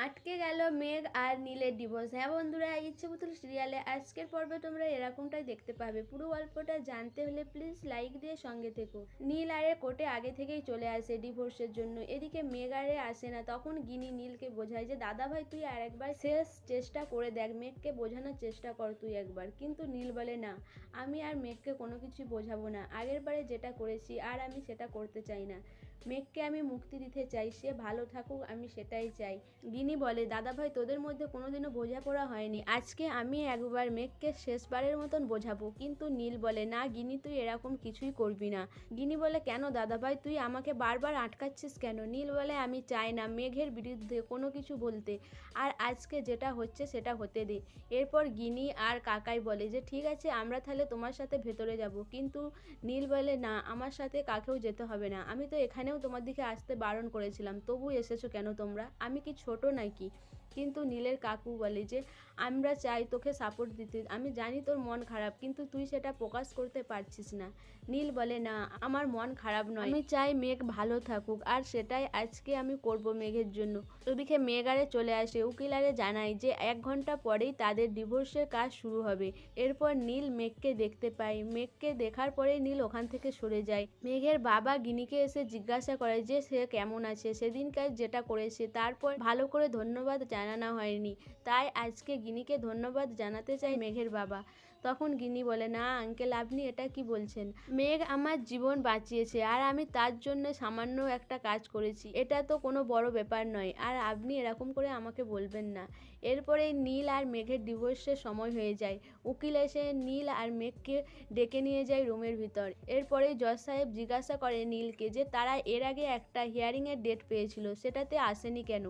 আটকে গেল মেঘ আর নীলের ডিভোর্স। হ্যাঁ বন্ধুরা, ইচ্ছেপুতুল সিরিয়ালে আজকের পর্বে তোমরা এরকমটাই দেখতে পাবে। পুরো গল্পটা জানতে হলে প্লিজ লাইক দিয়ে সঙ্গে থেকো। নীল আরে কোর্টে আগে থেকেই চলে আসে ডিভোর্সের জন্য। এদিকে মেঘ আরে আসে না। তখন গিনি নীলকে বোঝায় যে দাদা ভাই তুই আর একবার শেষ চেষ্টা করে দেখ, মেঘকে বোঝানোর চেষ্টা কর তুই একবার। কিন্তু নীল বলে না, আমি আর মেঘকে কোনো কিছুই বোঝাবো না। আগের বারে যেটা করেছি আর আমি সেটা করতে চাই না। মেঘকে আমি মুক্তি দিতে চাই, সে ভালো থাকুক, আমি সেটাই চাই। গিনি বলে দাদা ভাই তোদের মধ্যে কোনোদিনও বোঝাপড়া হয়নি, আজকে আমি একবার মেঘকে শেষবারের মতন বোঝাবো। কিন্তু নীল বলে না গিনি, তুই এরকম কিছুই করবি না। গিনি বলে কেন দাদা ভাই, তুই আমাকে বারবার আটকাচ্ছিস কেন? নীল বলে আমি চাই না মেঘের বিরুদ্ধে কোনো কিছু বলতে, আর আজকে যেটা হচ্ছে সেটা হতে দে। এরপর গিনি আর কাকাই বলে যে ঠিক আছে আমরা তাহলে তোমার সাথে ভেতরে যাব। কিন্তু নীল বলে না, আমার সাথে কাকেও যেতে হবে না, আমি তো এখানেও তোমার দিকে আসতে বারণ করেছিলাম, তবু এসেছো কেন তোমরা? আমি কি ছোট নাকি? কিন্তু নীলের কাকু বলে যে আমরা চাই তোকে সাপোর্ট দিতে, আমি জানি তোর মন খারাপ কিন্তু তুই সেটা প্রকাশ করতে পারছিস না। নীল বলে না, আমার মন খারাপ নয়, আমি চাই মেঘ ভালো থাকুক, আর সেটাই আজকে আমি করব মেঘের জন্য। ওদিকে মেঘ আরে চলে আসে, উকিল আরে জানায় যে 1 ঘন্টা পরেই তাদের ডিভোর্সের কাজ শুরু হবে। এরপর নীল মেঘকে দেখতে পায়, মেঘকে দেখার পরেই নীল ওখান থেকে সরে যায়। মেঘের বাবা গিনিকে এসে জিজ্ঞাসা করে যে সে কেমন আছে, সেদিনকার যেটা করেছে তারপর ভালো করে ধন্যবাদ জানানো হয়নি, তাই আজকে গিনিকে ধন্যবাদ জানাতে চাই মেঘের বাবা। তখন গিনি বলে না আঙ্কেল, আপনি এটা কি বলছেন? মেঘ আমার জীবন বাঁচিয়েছে আর আমি তার জন্য সামান্য একটা কাজ করেছি, এটা তো কোনো বড় ব্যাপার নয়, আর আপনি এরকম করে আমাকে বলবেন না। এরপরে নীল আর মেঘের ডিভোর্সের সময় হয়ে যায়। উকিল এসে নীল আর মেঘকে ডেকে নিয়ে যায় রুমের ভিতর। এরপরেই জজ সাহেব জিজ্ঞাসা করে নীলকে যে তারা এর আগে একটা হিয়ারিংয়ের ডেট পেয়েছিল, সেটাতে আসেনি কেন?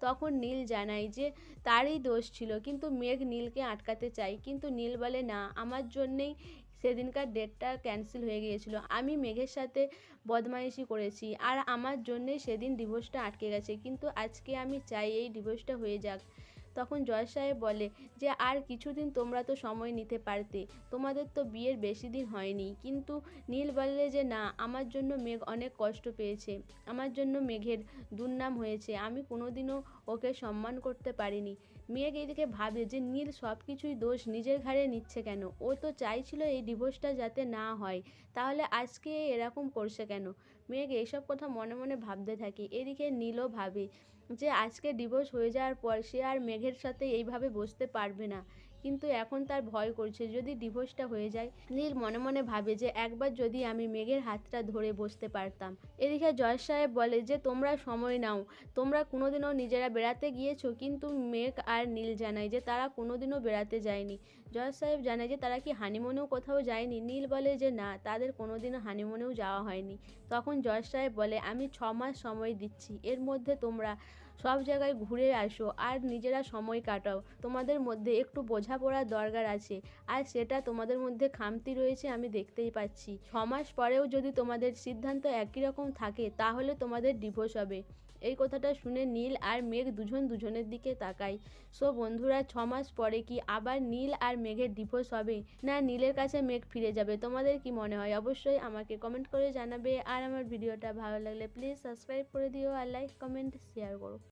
তখন নীল জানায় যে তারই দোষ ছিল, কিন্তু মেঘ নীলকে আটকাতে চায়। কিন্তু নীল বলে না, আমার জন্যেই সেদিনকার ডেটটা ক্যান্সেল হয়ে গিয়েছিল, আমি মেঘের সাথে বদমাইশি করেছি আর আমার জন্যেই সেদিন ডিভোর্সটা আটকে গেছে, কিন্তু আজকে আমি চাই এই ডিভোর্সটা হয়ে যাক। তখন জজ সাহেব বলে যে আর কিছুদিন তোমরা তো সময় নিতে পারতে, তোমাদের তো বিয়ের বেশি দিন হয়নি। কিন্তু নীল বলে যে না, আমার জন্য মেঘ অনেক কষ্ট পেয়েছে, আমার জন্য মেঘের দুর্নাম হয়েছে, আমি কোনোদিনও ওকে সম্মান করতে পারিনি। মেঘ এদিকে ভাবে যে নীল সব কিছুই দোষ নিজের ঘাড়ে নিচ্ছে কেন, ও তো চাইছিল এই ডিভোর্সটা যাতে না হয়, তাহলে আজকে এরকম করছে কেন? মেঘ এইসব কথা মনে মনে ভাবতে থাকে। এদিকে নীলও ভাবে যে আজকে ডিভোর্স হয়ে যাওয়ার পর সে আর মেঘের সাথে এইভাবে বসতে পারবে না, কিন্তু এখন তার ভয় করছে যদি ডিভোর্সটা হয়ে যায়। নীল মনে মনে ভাবে যে একবার যদি আমি মেঘের হাতটা ধরে বসতে পারতাম। এদিকে জজ সাহেব বলে যে তোমরা সময় নাও, তোমরা কোনোদিনও নিজেরা বেড়াতে গিয়েছো? কিন্তু মেঘ আর নীল জানায় যে তারা কোনোদিনও বেড়াতে যায়নি। জজ সাহেব জানায় যে তারা কি হানিমুনেও কোথাও যায়নি? নীল বলে যে না, তাদের কোনোদিনও হানিমুনেও যাওয়া হয়নি। তখন জজ সাহেব বলে আমি 6 মাস সময় দিচ্ছি, এর মধ্যে তোমরা সব জায়গায় ঘুরে আসো আর নিজেরা সময় কাটাও, তোমাদের মধ্যে একটু বোঝাপড়ার দরকার আছে, আর সেটা তোমাদের মধ্যে খামতি রয়েছে আমি দেখতেই পাচ্ছি। 6 মাস পরেও যদি তোমাদের সিদ্ধান্ত একই রকম থাকে তাহলে তোমাদের ডিভোর্স হবে। এই কথাটা শুনে নীল আর মেঘ দুজন দুজনের দিকে তাকায়। সো বন্ধুরা, 6 মাস পরে কি আবার নীল আর মেঘের ডিভোর্স হবে, না নীলের কাছে মেঘ ফিরে যাবে? তোমাদের কি মনে হয় অবশ্যই আমাকে কমেন্ট করে জানাবে। আর আমার ভিডিওটা ভালো লাগলে প্লিজ সাবস্ক্রাইব করে দিও আর লাইক কমেন্ট শেয়ার করো।